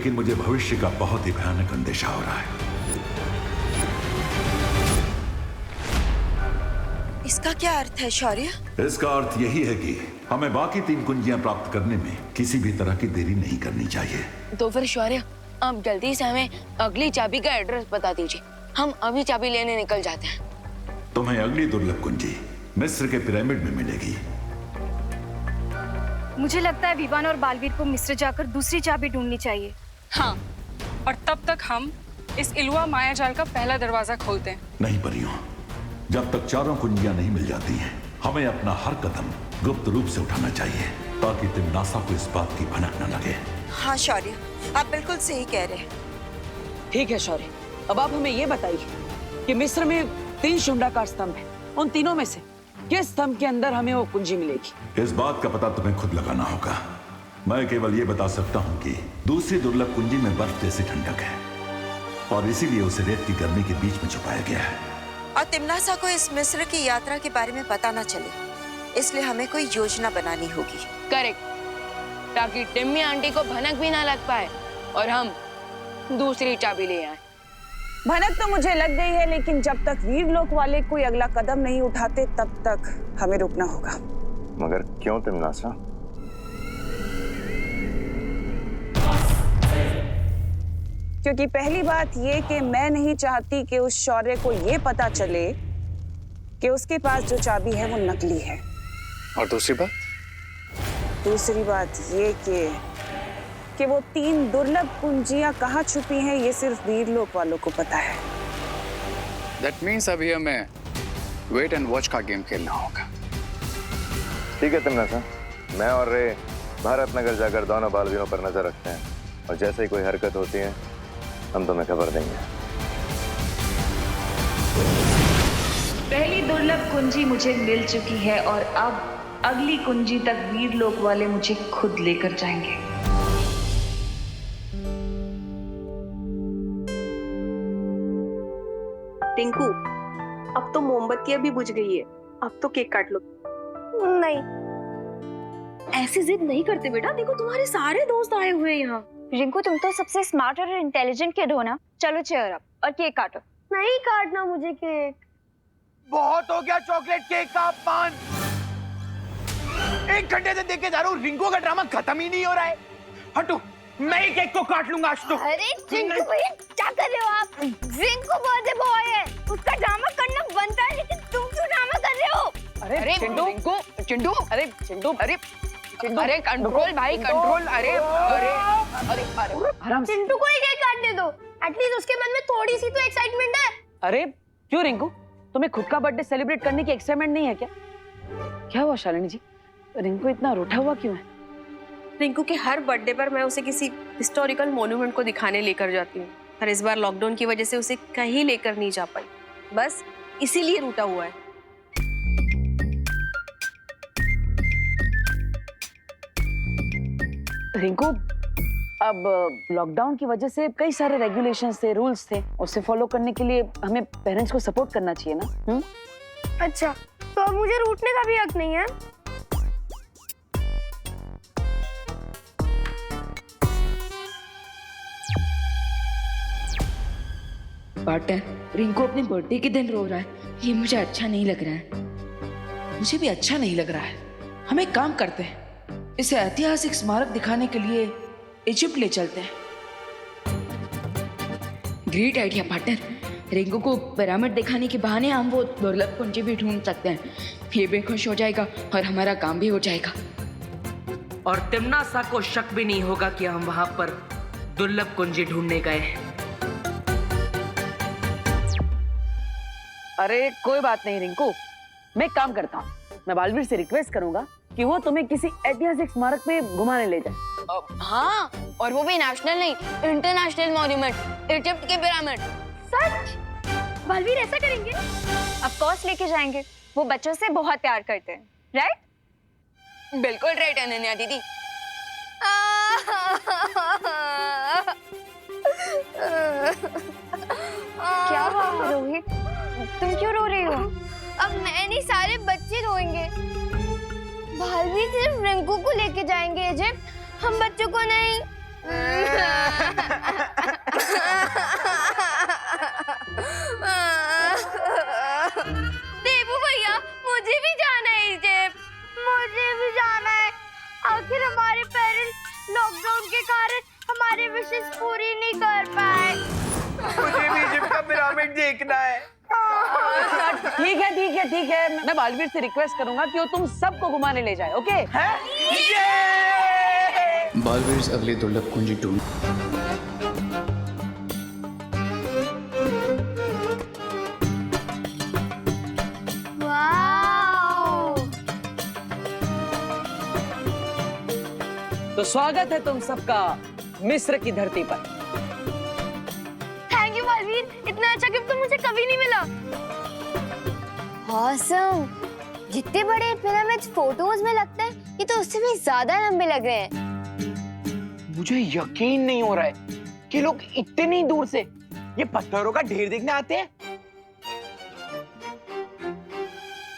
लेकिन मुझे भविष्य का बहुत ही भयानक अंदेशा हो रहा है। इसका क्या अर्थ है शौर्य? इसका अर्थ यही है कि हमें बाकी 3 कुंजियां प्राप्त करने में किसी भी तरह की देरी नहीं करनी चाहिए। तो फिर शौर्य, अब जल्दी से हमें अगली चाबी का एड्रेस बता दीजिए, हम अभी चाबी लेने निकल जाते हैं। तुम्हें अगली दुर्लभ कुंजी मिस्र के पिरामिड में मिलेगी। मुझे लगता है विवान और बालवीर को मिस्र जाकर दूसरी चाबी ढूंढनी चाहिए। हाँ, और तब तक हम इस इलुआ मायाजाल का पहला दरवाजा खोलते हैं। नहीं परियों, जब तक चारों कुंजियां नहीं मिल जाती हैं, हमें अपना हर कदम गुप्त रूप से उठाना चाहिए ताकि तिम्नासा को इस बात की भनक न लगे। हाँ शौर्य, आप बिल्कुल सही कह रहे हैं। ठीक है शौर्य, अब आप हमें ये बताइए कि मिस्र में 3 शुंडाकार स्तंभ हैं, उन तीनों में से किस स्तंभ के अंदर हमें वो कुंजी मिलेगी? इस बात का पता तुम्हें खुद लगाना होगा। मैं केवल ये बता सकता हूँ कि दूसरी दुर्लभ कुंजी में बर्फ जैसी ठंडक है और इसीलिए उसे रेत की गर्मी के बीच में छुपाया गया है। और तिम्नासा को इस मिस्र की यात्रा के बारे में पता न चले, इसलिए हमें कोई योजना बनानी होगी। करेक्ट, ताकि टिम्मी आंटी को भनक भी ना लग पाए और हम दूसरी चाबी ले आए। भनक तो मुझे लग गई है, लेकिन जब तक वीरलोक वाले कोई अगला कदम नहीं उठाते तब तक हमें रुकना होगा। मगर क्यों तिम्नासा? क्योंकि पहली बात ये कि मैं नहीं चाहती कि उस शौर्य को ये पता चले कि उसके पास जो चाबी है वो नकली है। और दूसरी बात? दूसरी बात ये कि वो 3 दुर्लभ कुंजियां कहाँ छुपी हैं ये सिर्फ वीरलोक वालों को पता है। That means अभी हमें वेट एंड वॉच का गेम खेलना होगा। ठीक है तिम्नासा, मैं और रे भारत नगर जाकर दोनों बालवीरों पर नजर रखते हैं और जैसे ही कोई हरकत होती है हम तुम्हें खबर देंगे। पहली दुर्लभ कुंजी मुझे मिल चुकी है और अब अगली कुंजी तक वीरलोक वाले मुझे खुद लेकर जाएंगे। टिंकू, अब तो मोमबत्तियां भी बुझ गई है, अब तो केक काट लो। नहीं, ऐसी जिद नहीं करते बेटा, देखो तुम्हारे सारे दोस्त आए हुए हैं यहाँ। रिंकू, तुम तो सबसे स्मार्ट और इंटेलिजेंट किड हो ना। चलो चेयर अप और केक काटो। नहीं काटना मुझे केक। बहुत हो गया चॉकलेट केक का अपमान। 1 घंटे से देखे जा रहा हूँ, रिंकू का ड्रामा खत्म ही नहीं हो रहा है। हटो, मैं ही केक को काट लूंगा आज तो। अरे रिंकू भाई, क्या कर रहे हो आप? रिंकू बर्थडे बॉय है, उसका ड्रामा करना बनता है, लेकिन तुम क्यों ड्रामा कर रहे हो? अरे चिंटू, अरे कंट्रोल भाई, कंट्रोल। अरे आराम से। चिंटू को ही केक काटने दो, एटलीस्ट उसके मन में थोड़ी सी तो एक्साइटमेंट है। अरे क्यों रिंकू, तुम्हें खुद का बर्थडे सेलिब्रेट करने की एक्साइटमेंट नहीं है क्या? क्या हुआ शालिनी जी, रिंकू इतना रूठा हुआ क्यों है? रिंकू के हर बर्थडे पर मैं उसे किसी हिस्टोरिकल मॉन्यूमेंट को दिखाने लेकर जाती हूँ, पर इस बार लॉकडाउन की वजह से उसे कहीं लेकर नहीं जा पाई, बस इसीलिए रूठा हुआ है। रिंकू, अब लॉकडाउन की वजह से कई सारे रेगुलेशंस थे, रूल्स थे, उसे फॉलो करने के लिए हमें पेरेंट्स को सपोर्ट करना चाहिए ना। अच्छा, तो अब मुझे रूठने का भी हक नहीं है? पार्टनर, रिंकू अपने बर्थडे के दिन रो रहा है, ये मुझे अच्छा नहीं लग रहा है। मुझे भी अच्छा नहीं लग रहा है। हम एक काम करते हैं, इसे ऐतिहासिक स्मारक दिखाने के लिए इजिप्ट ले चलते हैं। Great idea partner. रिंकू को पिरामिड दिखाने के बहाने हम वो दुर्लभ कुंजी भी ढूंढ सकते हैं। ये भी खुश हो जाएगा और हमारा काम भी हो जाएगा। और तिम्नासा को शक भी नहीं होगा कि हम वहां पर दुर्लभ कुंजी ढूंढने गए हैं। अरे कोई बात नहीं रिंकू, मैं एक काम करता हूँ, मैं बालवीर से रिक्वेस्ट करूंगा कि वो तुम्हें किसी ऐतिहासिक स्मारक में घुमाने ले जाए। हाँ, और वो भी नेशनल नहीं, इंटरनेशनल मॉन्यूमेंट, इजिप्ट के पिरामिड। सच? बालवीर ऐसा करेंगे? ऑफ कोर्स लेके जाएंगे, वो बच्चों से बहुत प्यार करते हैं, राइट? बिल्कुल राइट अनन्या दीदी। क्या हुआ रोहित, तुम क्यों रो रही हो? अब मैं नहीं, सारे बच्चे रोएंगे। बालवीर सिर्फ रिंकू को लेके जाएंगे इजिप्ट, हम बच्चों को नहीं। देबू भैया, मुझे भी जाना है इजिप्ट। मुझे भी जाना है। आखिर हमारे पेरेंट्स लॉकडाउन के कारण हमारे विशेष पूरी नहीं कर पाए। मुझे भी इजिप्ट का पिरामिड देखना है। ठीक है। मैं बालवीर से रिक्वेस्ट करूंगा कि वो तुम सबको घुमाने ले जाए, ओके? बालवीर अगली दुर्लभ कुंजी ढूंढ। तो स्वागत है तुम सबका मिस्र की धरती पर। थैंक यू बालवीर, इतना अच्छा गिफ्ट तो मुझे कभी नहीं मिला। ऑसम। जितने बड़े पिरामिड्स फोटोज में लगते हैं, ये तो उससे भी ज्यादा लंबे लग रहे हैं। मुझे यकीन नहीं हो रहा है कि लोग इतनी दूर से ये पत्थरों का ढेर देखने आते हैं।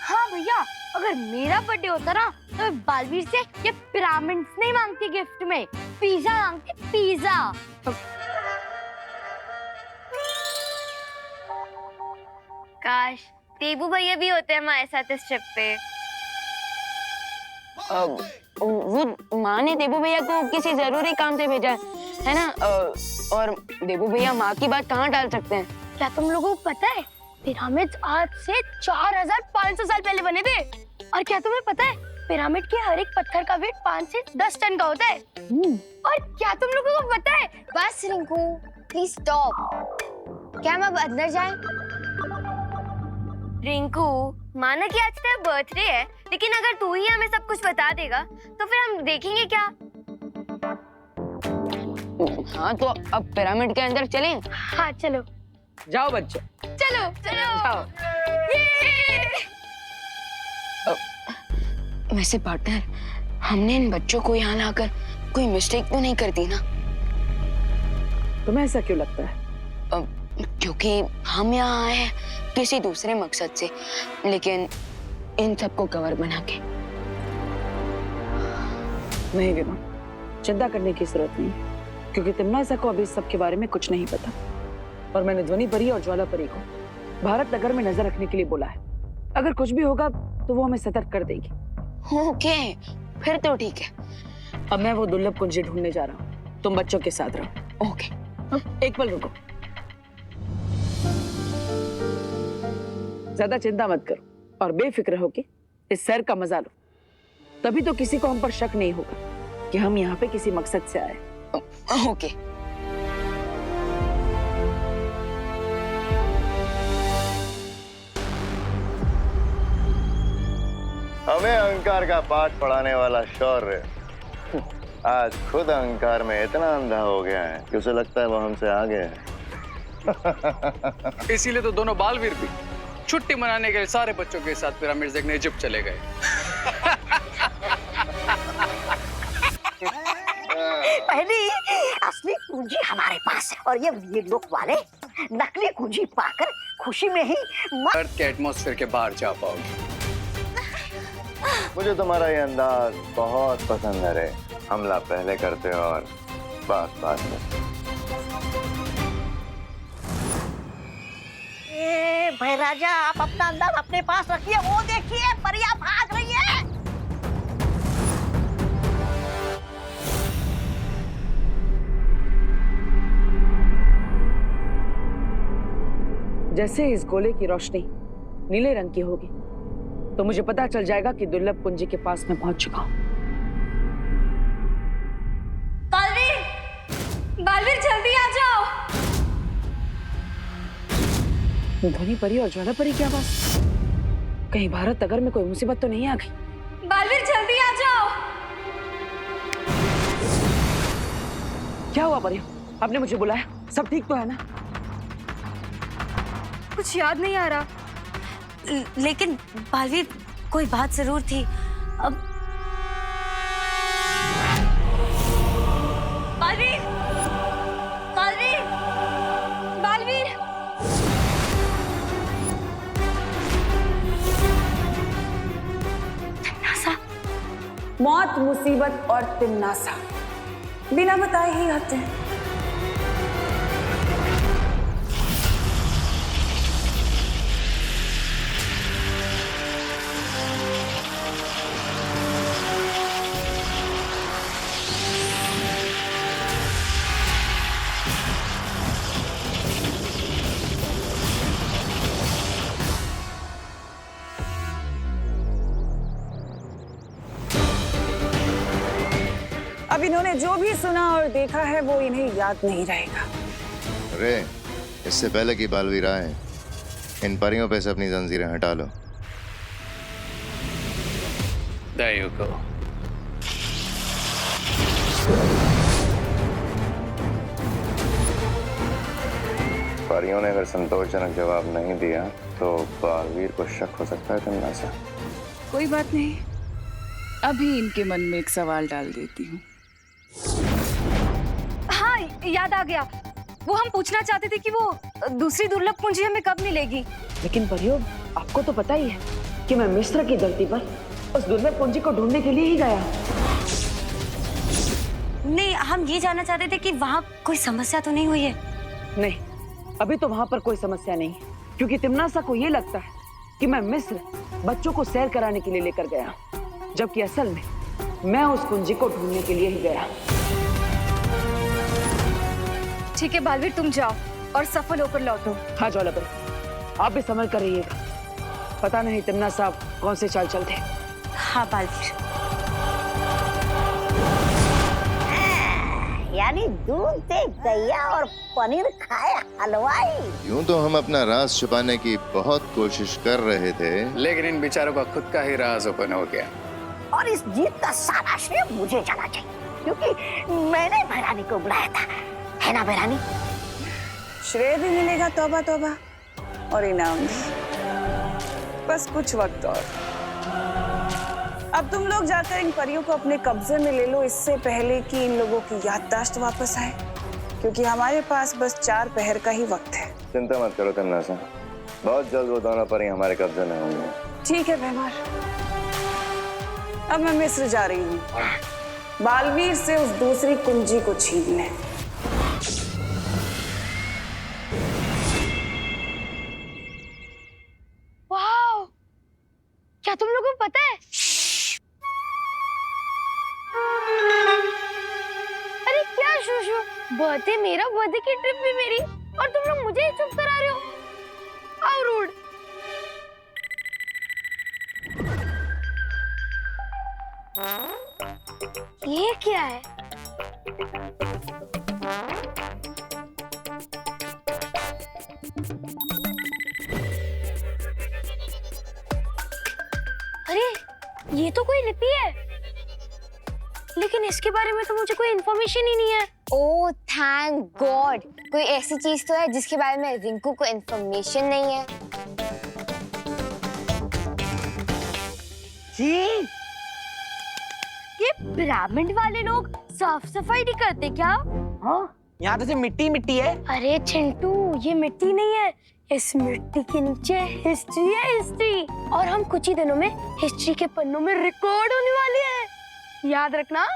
हाँ भैया, अगर मेरा बर्थडे होता ना तो मैं बालवीर से ये पिरामिड्स नहीं मांगती गिफ्ट में, पिज्जा मांगती, पिज्जा। काश देबू भैया भी होते हमारे साथ इस ट्रिप पे। वो माँ ने देबू भैया को किसी जरूरी काम से भेजा है ना, और देबू भैया माँ की बात कहाँ टाल सकते हैं। क्या तुम लोगों को पता है पिरामिड्स आज से 4500 साल पहले बने थे? और क्या तुम्हें पता है पिरामिड के हर एक पत्थर का वेट 5 से 10 टन का होता है? और क्या तुम लोगों को पता है? बस रिंकू, प्लीज स्टॉप। क्या हम अब अंदर जाएं? रिंकू, माना कि आज तेरा बर्थडे है, लेकिन अगर तू ही हमें सब कुछ बता देगा तो फिर हम देखेंगे क्या? हाँ, तो अब पिरामिड के अंदर चलें? हाँ चलो। जाओ बच्चे, चलो चलो। जाओ। वैसे पार्टनर, हमने इन बच्चों को यहाँ लाकर कोई मिस्टेक तो नहीं कर दी ना? तुम्हें ऐसा क्यों लगता है? क्योंकि हम यहाँ आए हैं किसी दूसरे मकसद से, लेकिन इन सबको कवर बना के। नहीं विमा, चिंता करने की जरूरत नहीं है, क्योंकि तिम्नासा को अभी सब के बारे में कुछ नहीं पता, और मैंने ध्वनि परी और ज्वाला परी को भारत नगर में नजर रखने के लिए बोला है। अगर कुछ भी होगा तो वो हमें सतर्क कर देगी। ओके, फिर तो ठीक है। अब मैं वो दुर्लभ कुंजी ढूंढने जा रहा हूँ, तुम बच्चों के साथ रहो। ओके। एक पल रुको, ज्यादा चिंता मत करो और बेफिक्र हो के इस सैर का मजा लो, तभी तो किसी को हम पर शक नहीं होगा कि हम यहाँ पे किसी मकसद से आए। ओके। हमें अहंकार का पाठ पढ़ाने वाला शौर्य आज खुद अहंकार में इतना अंधा हो गया है कि उसे लगता है वो हमसे आगे है। इसीलिए तो दोनों बालवीर भी छुट्टी मनाने के लिए सारे बच्चों के साथ पिरामिड देखने इजिप्ट चले गए। पहली असली कुंजी हमारे पास है, और ये लोग वाले नकली कुंजी पाकर खुशी में ही अर्थ के एटमॉस्फेयर के बाहर जा पाओगे। मुझे तुम्हारा ये अंदाज बहुत पसंद है रे। हमला पहले करते हो और बात बात में। भाई राजा, आप अपना अंदाज अपने पास रखिए। वो देखिए, परियां भाग रही है। जैसे इस गोले की रोशनी नीले रंग की होगी तो मुझे पता चल जाएगा कि दुर्लभ कुंजी के पास मैं पहुंच चुका हूं। बालवीर जल्दी आ जाओ। ध्वनि परी और ज्वाला परी की आवाज, कहीं भारत नगर में कोई मुसीबत तो नहीं आ गई? बालवीर जल्दी आ जाओ। क्या हुआ परिया, आपने मुझे बुलाया? सब ठीक तो है ना? कुछ याद नहीं आ रहा, लेकिन बालवीर कोई बात जरूर थी। अब बालवीर, बालवीर, बालवीर। मौत, मुसीबत और तिम्नासा, बिना बताए ही आते हैं। अब इन्होंने जो भी सुना और देखा है वो इन्हें याद नहीं रहेगा। अरे इससे पहले की बालवीर आए, इन परियों पे से अपनी जंजीरें हटा लो। There you go. परियों ने अगर संतोषजनक जवाब नहीं दिया तो बालवीर को शक हो सकता है तमन्ना। कोई बात नहीं, अभी इनके मन में एक सवाल डाल देती हूँ। हाँ, याद आ गया। वो हम पूछना चाहते थे कि वो दूसरी दुर्लभ कुंजी हमें कब मिलेगी। लेकिन परियों, आपको तो पता ही है कि मैं मिस्र की धरती पर उस दुर्लभ कुंजी को ढूंढने के लिए ही गया। नहीं, हम ये जानना चाहते थे कि वहाँ कोई समस्या तो नहीं हुई है। नहीं, अभी तो वहाँ पर कोई समस्या नहीं, क्योंकि तिम्नासा को ये लगता है कि मैं मिस्र बच्चों को सैर कराने के लिए लेकर गया, जबकि असल में मैं उस कुंजी को ढूंढने के लिए ही गया। ठीक है बालवीर, तुम जाओ और सफल होकर लौटो। हाँ ज्वालापरी, आप भी संभल कर रहिएगा। पता नहीं तिम्नासा साहब कौन से चाल चलते। हाँ बालवीर। यानी दूध दे गैया और पनीर खाए हलवाई। यूं तो हम अपना राज छुपाने की बहुत कोशिश कर रहे थे, लेकिन इन बेचारों का खुद का ही राज ओपन हो गया। और इस जीत का सारा श्रेय मुझे जाना चाहिए, क्योंकि मैंने भैरानी को बुलाया था, है ना भैरानी? श्रेय भी मिलेगा, तौबा तौबा, और इनाम भी। बस कुछ वक्त और। अब तुम लोग जाकर इन परियों को अपने कब्जे में ले लो, इससे पहले कि इन लोगों की याददाश्त वापस आए, क्योंकि हमारे पास बस 4 पहर का ही वक्त है। चिंता मत करो तमन्ना, बहुत जल्द वो दोनों परी हमारे कब्जे में होंगे। ठीक है भैमार, अब मैं मिस्र जा रही हूँ बालवीर से उस दूसरी कुंजी को छीनने। वाह, क्या तुम लोगों को पता है? अरे क्या शूशू, बर्थडे मेरा, बर्थडे की ट्रिप भी मेरी, और तुम लोग मुझे ही चुप करा रहे हो। How rude. ये क्या है? अरे ये तो कोई लिपि है, लेकिन इसके बारे में तो मुझे कोई इन्फॉर्मेशन ही नहीं है। ओह थैंक गॉड, कोई ऐसी चीज तो है जिसके बारे में रिंकू को इन्फॉर्मेशन नहीं है। जी, ये पिरामिड वाले लोग साफ सफाई नहीं करते क्या? हाँ, यहाँ तो सिर्फ मिट्टी मिट्टी है। अरे चिंटू, ये मिट्टी नहीं है, इस मिट्टी के नीचे हिस्ट्री है, हिस्ट्री। और हम कुछ ही दिनों में हिस्ट्री के पन्नों में रिकॉर्ड होने वाले हैं, याद रखना।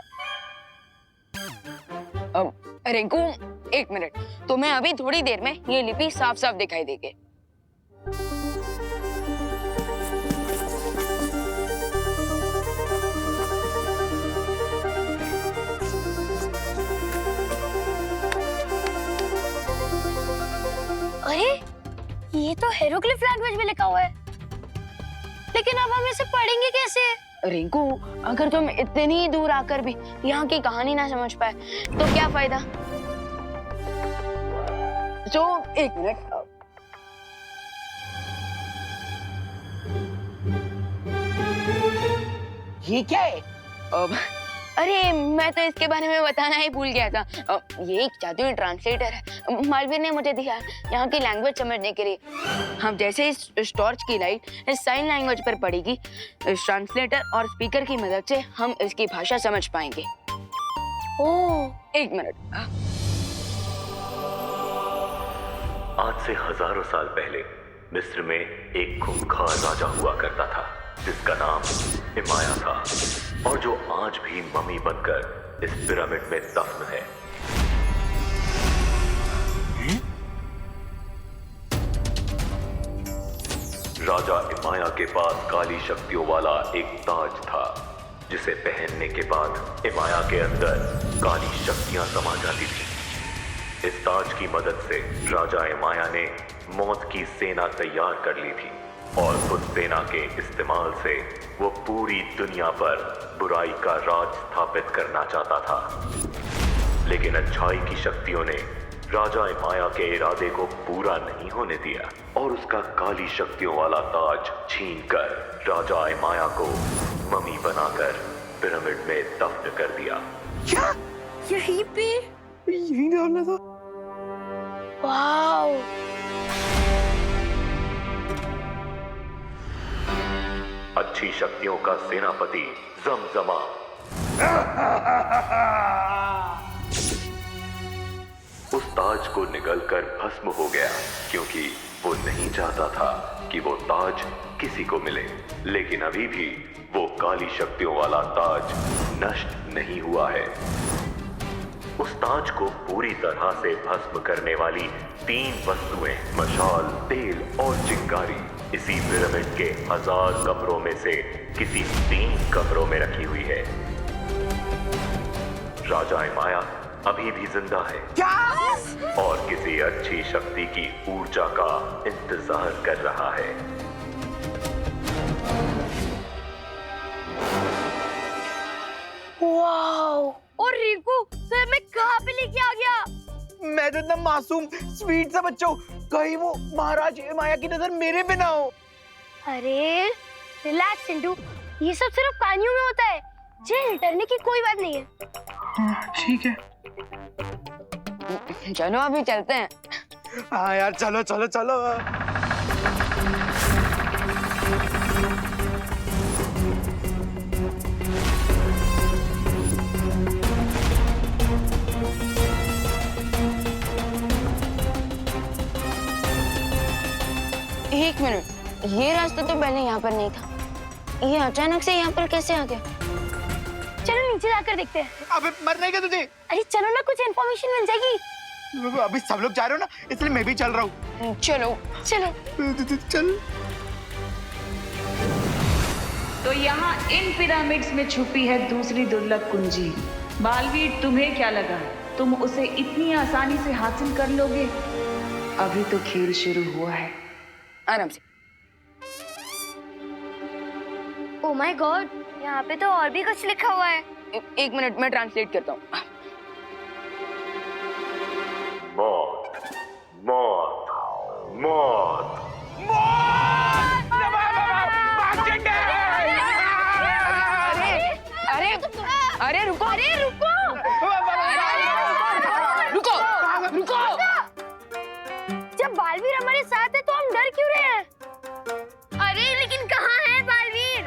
रिंकू, 1 मिनट, तुम्हें अभी थोड़ी देर में ये लिपि साफ साफ दिखाई देगी। अरे ये तो हेरोग्लिफ लैंग्वेज में लिखा हुआ है, लेकिन अब हम इसे पढ़ेंगे कैसे? रिंकू, अगर तुम इतनी दूर आकर भी यहाँ की कहानी ना समझ पाए तो क्या फायदा? तो 1 मिनट, ये क्या है? अरे मैं तो इसके बारे में बताना ही भूल गया था। ये एक जादुई ट्रांसलेटर है, मालवीर ने मुझे दिया यहाँ की लैंग्वेज समझने के लिए। हम जैसे इस टॉर्च की लाइट इस साइन लैंग्वेज पर पड़ेगी, इस ट्रांसलेटर और स्पीकर की मदद से हम इसकी भाषा समझ पाएंगे। ओह 1 मिनट। आज से हजारों साल पहले मिस्र में एक खूंखार राजा हुआ करता था जिसका नाम हिमाया था, और जो आज भी मम्मी बनकर इस पिरामिड में दफन है। राजा इमाया के पास काली शक्तियों वाला एक ताज था, जिसे पहनने के बाद इमाया के अंदर काली शक्तियां समा जाती थी। इस ताज की मदद से राजा इमाया ने मौत की सेना तैयार कर ली थी और उस सेना के इस्तेमाल से वो पूरी दुनिया पर बुराई का राज स्थापित करना चाहता था। लेकिन अच्छाई की शक्तियों ने राजा इमाया के इरादे को पूरा नहीं होने दिया और उसका काली शक्तियों वाला ताज छीनकर राजा इमाया को मम्मी बनाकर पिरामिड में दफन कर दिया। क्या यहीं पे? यहीं डालना था। वाओ, अच्छी शक्तियों का सेनापति जमजमा उस ताज को निगलकर भस्म हो गया, क्योंकि वो नहीं चाहता था कि वो ताज किसी को मिले। लेकिन अभी भी वो काली शक्तियों वाला ताज नष्ट नहीं हुआ है। उस ताज को पूरी तरह से भस्म करने वाली 3 वस्तुएं, मशाल, तेल और चिंगारी, इसी पिरामिड के 1000 कमरों में से किसी 3 कमरों में रखी हुई है। राजा इमाया अभी भी जिंदा है। क्या? और किसी अच्छी शक्ति की ऊर्जा का इंतजार कर रहा है। वाओ, और रिंकू सर मैं कहाँ पे लेके आ गया? मैं तो इतना मासूम स्वीट सा बच्चा हूँ, कहीं वो महाराज इमाया की नजर मेरे पे ना हो। अरे रिलैक्स सिंधु, ये सब सिर्फ कहानियों में होता है, जेल डरने की कोई बात नहीं है। ठीक है, चलो अभी चलते हैं। हाँ यार, चलो चलो चलो। एक मिनट, ये रास्ता तो पहले यहाँ पर नहीं था, ये अचानक से यहाँ पर कैसे आ गया? चलो नीचे जाकर देखते हैं। अबे मरने का तुझे? अरे चलो ना, कुछ इन्फॉर्मेशन मिल जाएगी। अभी सब लोग जा रहे हो ना, इसलिए मैं भी चल रहा हूँ। चलो चलो चल। तो यहाँ इन पिरामिड्स में छुपी है दूसरी दुर्लभ कुंजी। बालवीर, तुम्हें क्या लगा तुम उसे इतनी आसानी से हासिल कर लोगे? अभी तो खेल शुरू हुआ है। आराम से। ओह माय गॉड, यहाँ पे तो और भी कुछ लिखा हुआ है। एक मिनट, मैं ट्रांसलेट करता हूँ। मौत, मौत, मौत, अरे रुको, अरे रुको, रुको, रुको। जब बालवीर हमारे साथ है तो हम डर क्यों रहे हैं? अरे लेकिन कहाँ है बालवीर?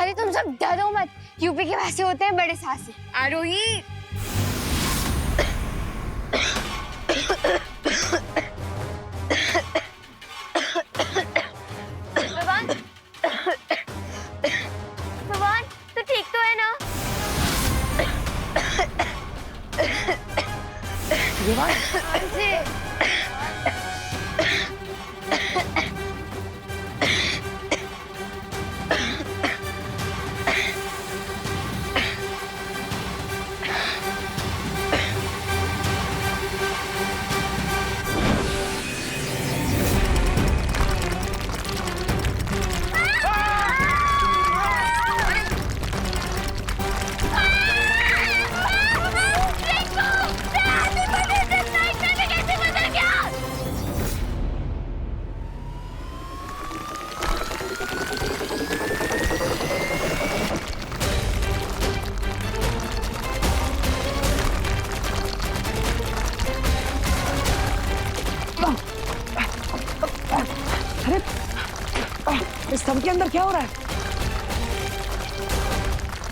अरे तुम सब डरो मत, यूपी के वैसे होते हैं बड़े साहसी। आरोही, भगवान, भगवान तो ठीक तो है ना? जी। इस सब के अंदर क्या हो रहा है?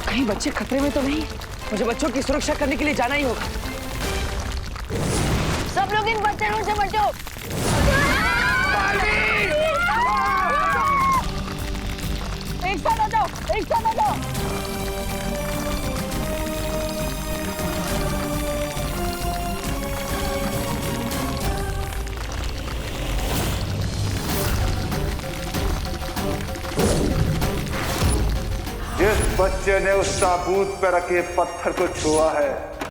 कहीं बच्चे खतरे में तो नहीं? मुझे बच्चों की सुरक्षा करने के लिए जाना ही होगा। सब लोग इन बच्चों से बचो। एक साथ आ जाओ, एक साथ आ जाओ। जिस बच्चे ने उस ताबूत पर रखे पत्थर को छुआ है